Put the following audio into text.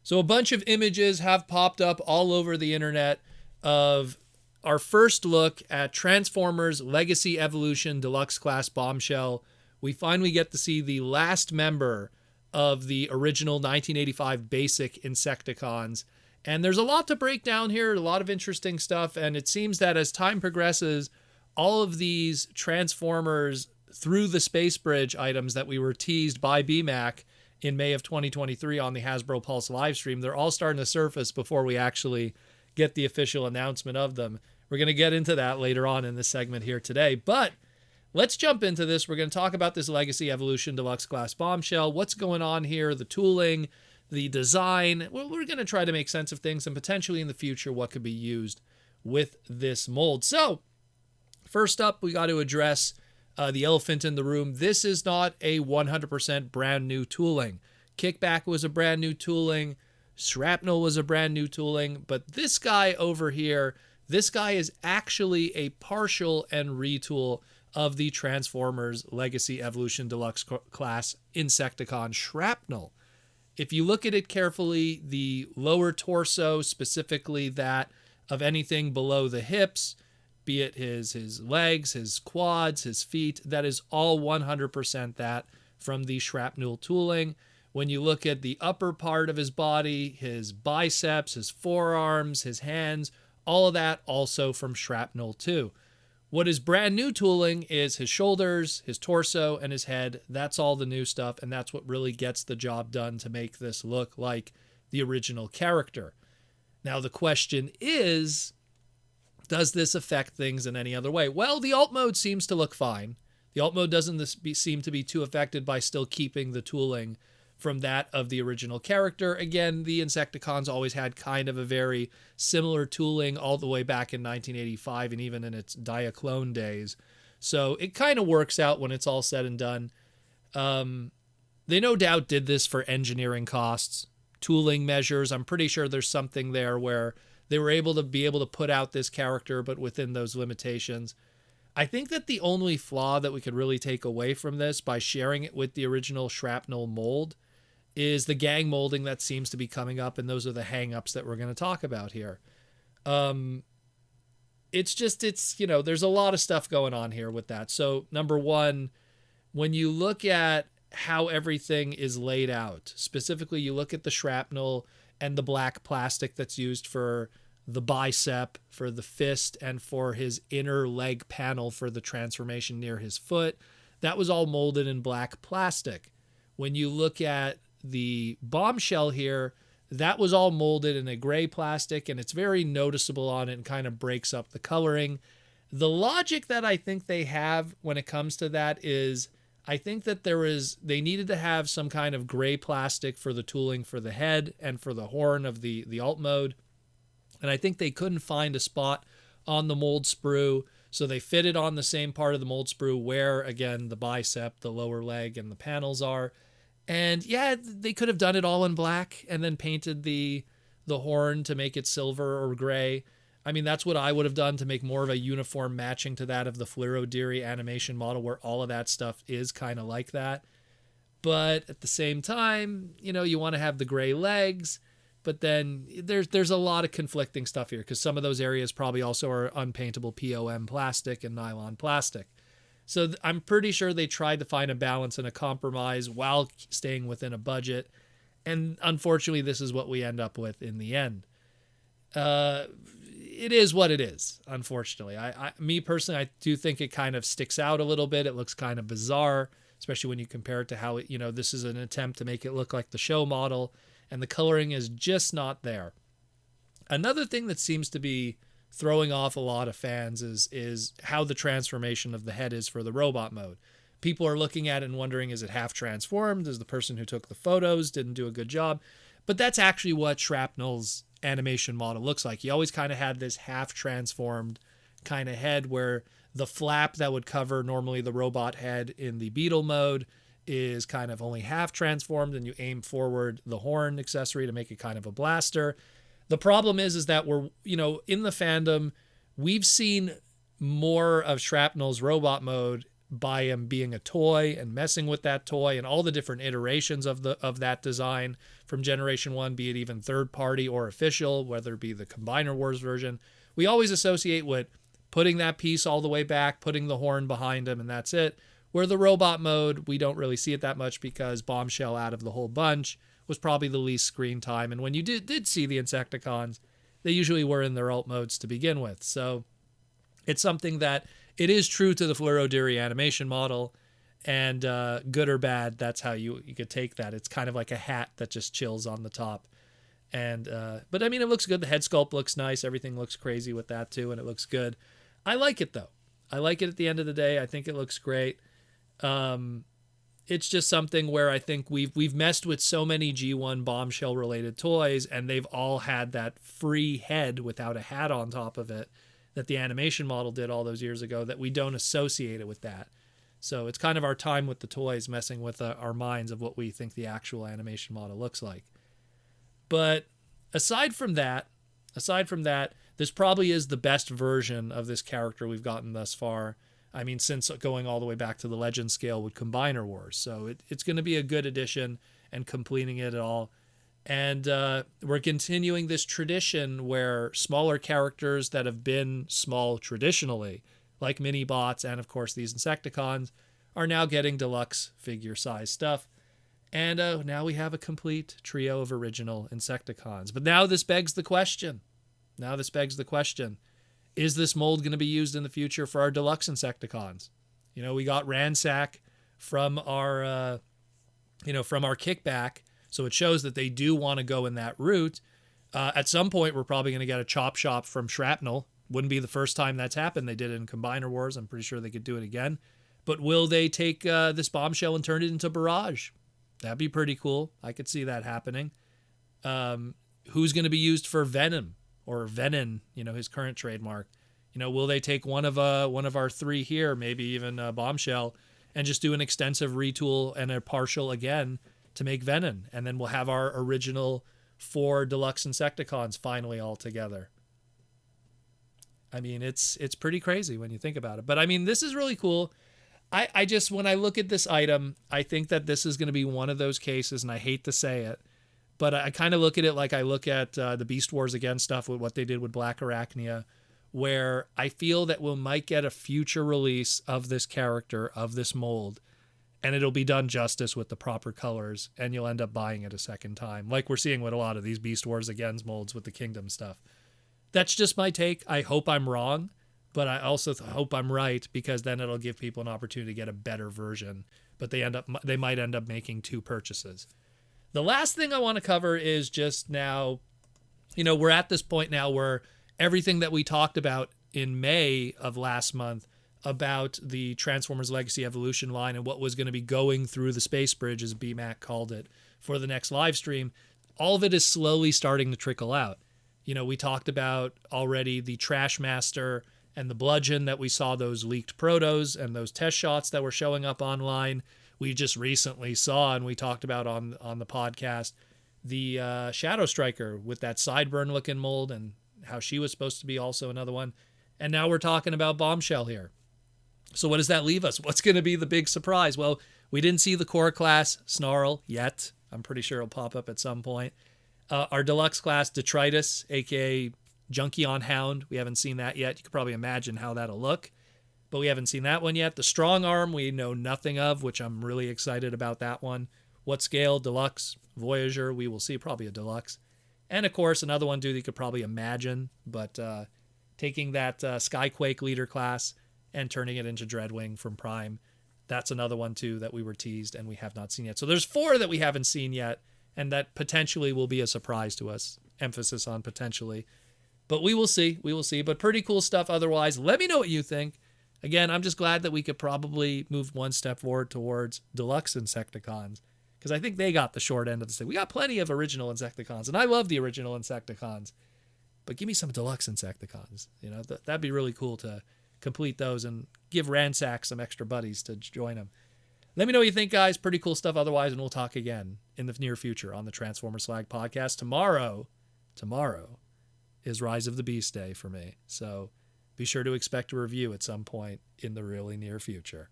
So a bunch of images have popped up all over the internet of our first look at Transformers Legacy Evolution Deluxe Class Bombshell. We finally get to see the last member of the original 1985 basic Insecticons. And there's a lot to break down here, a lot of interesting stuff. And it seems that as time progresses, all of these Transformers through the Space Bridge items that we were teased by BMAC in May of 2023 on the Hasbro Pulse live stream, they're all starting to surface before we actually get the official announcement of them. We're going to get into that later on in this segment here today. But let's jump into this. We're going to talk about this Legacy Evolution Deluxe Class Bombshell, what's going on here, the tooling, the design. Well, we're going to try to make sense of things and potentially in the future what could be used with this mold. So first up, we got to address the elephant in the room. This is not a 100% brand new tooling. Kickback was a brand new tooling. Shrapnel was a brand new tooling. But this guy over here, this guy is actually a partial and retool of the Transformers Legacy Evolution Deluxe Class Insecticon Shrapnel. If you look at it carefully, the lower torso, specifically that of anything below the hips, be it his legs, his quads, his feet, that is all 100% that from the Shrapnel tooling. When you look at the upper part of his body, his biceps, his forearms, his hands, all of that also from Shrapnel too. What is brand new tooling is his shoulders, his torso, and his head. That's all the new stuff, and that's what really gets the job done to make this look like the original character. Now the question is, does this affect things in any other way? Well, the alt mode seems to look fine. The alt mode doesn't seem to be too affected by still keeping the tooling from that of the original character. Again, the Insecticons always had kind of a very similar tooling all the way back in 1985 and even in its Diaclone days. So it kind of works out when it's all said and done. They no doubt did this for engineering costs, tooling measures. I'm pretty sure there's something there where they were able to put out this character, but within those limitations. I think that the only flaw that we could really take away from this by sharing it with the original Shrapnel mold is the gang molding that seems to be coming up, and those are the hang-ups that we're going to talk about here. It's there's a lot of stuff going on here with that. So number one, when you look at how everything is laid out, specifically you look at the shrapnel and the black plastic that's used for the bicep, for the fist, and for his inner leg panel for the transformation near his foot, that was all molded in black plastic. When you look at the bombshell here, that was all molded in a gray plastic, and it's very noticeable on it and kind of breaks up the coloring. The logic that I think they have when it comes to that is, I think that they needed to have some kind of gray plastic for the tooling for the head and for the horn of the alt mode. And I think they couldn't find a spot on the mold sprue, so they fitted on the same part of the mold sprue where, again, the bicep, the lower leg, and the panels are. And yeah, they could have done it all in black and then painted the horn to make it silver or gray. I mean, that's what I would have done to make more of a uniform matching to that of the Fleero Deary animation model, where all of that stuff is kind of like that. But at the same time, you want to have the gray legs, but then there's a lot of conflicting stuff here because some of those areas probably also are unpaintable POM plastic and nylon plastic. So I'm pretty sure they tried to find a balance and a compromise while staying within a budget. And unfortunately, this is what we end up with in the end. It is what it is, unfortunately. Me personally, I do think it kind of sticks out a little bit. It looks kind of bizarre, especially when you compare it to how this is an attempt to make it look like the show model, and the coloring is just not there. Another thing that seems to be throwing off a lot of fans is how the transformation of the head is for the robot mode. People are looking at it and wondering, is it half transformed? Is the person who took the photos didn't do a good job? But that's actually what Shrapnel's animation model looks like. He always kind of had this half transformed kind of head where the flap that would cover normally the robot head in the Beetle mode is kind of only half transformed, and you aim forward the horn accessory to make it kind of a blaster. The problem is that we're, in the fandom, we've seen more of Shrapnel's robot mode by him being a toy and messing with that toy and all the different iterations of that design from Generation 1, be it even third party or official, whether it be the Combiner Wars version. We always associate with putting that piece all the way back, putting the horn behind him, and that's it. Where the robot mode, we don't really see it that much because Bombshell, out of the whole bunch, was probably the least screen time. And when you did see the Insecticons, they usually were in their alt modes to begin with. So it's something that it is true to the Fleur O'Deary animation model, and good or bad, that's how you could take that. It's kind of like a hat that just chills on the top. And but I mean, it looks good. The head sculpt looks nice. Everything looks crazy with that too, and it looks good. I like it though. I like it at the end of the day. I think it looks great. It's just something where I think we've messed with so many G1 Bombshell related toys, and they've all had that free head without a hat on top of it that the animation model did all those years ago, that we don't associate it with that. So it's kind of our time with the toys messing with our minds of what we think the actual animation model looks like. But aside from that, this probably is the best version of this character we've gotten thus far. I mean, since going all the way back to the Legend scale with Combiner Wars. So it's going to be a good addition and completing it all. And we're continuing this tradition where smaller characters that have been small traditionally, like Mini-Bots and, of course, these Insecticons, are now getting deluxe figure-size stuff. And now we have a complete trio of original Insecticons. But now this begs the question. Is this mold going to be used in the future for our deluxe Insecticons? You know, we got Ransack from our kickback, so it shows that they do want to go in that route. At some point, we're probably going to get a Chop Shop from Shrapnel. Wouldn't be the first time that's happened. They did it in Combiner Wars. I'm pretty sure they could do it again. But will they take this Bombshell and turn it into Barrage? That'd be pretty cool. I could see that happening. Who's going to be used for Venom? Or Venom, his current trademark. Will they take one of our three here, maybe even Bombshell, and just do an extensive retool and a partial again to make Venom, and then we'll have our original 4 deluxe Insecticons finally all together. I mean, it's pretty crazy when you think about it. But I mean, this is really cool. I just, when I look at this item, I think that this is going to be one of those cases, and I hate to say it, but I kind of look at it like I look at the Beast Wars Again stuff with what they did with Black Arachnia, where I feel that we might get a future release of this character, of this mold, and it'll be done justice with the proper colors, and you'll end up buying it a second time, like we're seeing with a lot of these Beast Wars Again molds with the Kingdom stuff. That's just my take. I hope I'm wrong, but I also hope I'm right, because then it'll give people an opportunity to get a better version, but they might end up making 2 purchases. The last thing I want to cover is just now, we're at this point now where everything that we talked about in May of last month about the Transformers Legacy Evolution line and what was going to be going through the Space Bridge, as BMAC called it, for the next live stream, all of it is slowly starting to trickle out. We talked about already the Trashmaster and the Bludgeon, that we saw those leaked protos and those test shots that were showing up online. We just recently saw, and we talked about on the podcast, the Shadow Striker with that sideburn looking mold and how she was supposed to be also another one. And now we're talking about Bombshell here. So what does that leave us? What's going to be the big surprise? Well, we didn't see the core class Snarl yet. I'm pretty sure it'll pop up at some point. Our deluxe class Detritus, aka Junkion Hound, we haven't seen that yet. You could probably imagine how that'll look, but we haven't seen that one yet. The Strong Arm we know nothing of, which I'm really excited about that one. What scale? Deluxe, Voyager, we will see, probably a deluxe. And of course, another one, dude, you could probably imagine, but taking that Skyquake leader class and turning it into Dreadwing from Prime, that's another one too that we were teased and we have not seen yet. So there's 4 that we haven't seen yet, and that potentially will be a surprise to us. Emphasis on potentially. But we will see. But pretty cool stuff otherwise. Let me know what you think. Again, I'm just glad that we could probably move one step forward towards deluxe Insecticons, because I think they got the short end of the stick. We got plenty of original Insecticons, and I love the original Insecticons. But give me some deluxe Insecticons. That'd be really cool to complete those and give Ransack some extra buddies to join him. Let me know what you think, guys. Pretty cool stuff otherwise, and we'll talk again in the near future on the Transformer Slag podcast. Tomorrow is Rise of the Beast Day for me, so be sure to expect a review at some point in the really near future.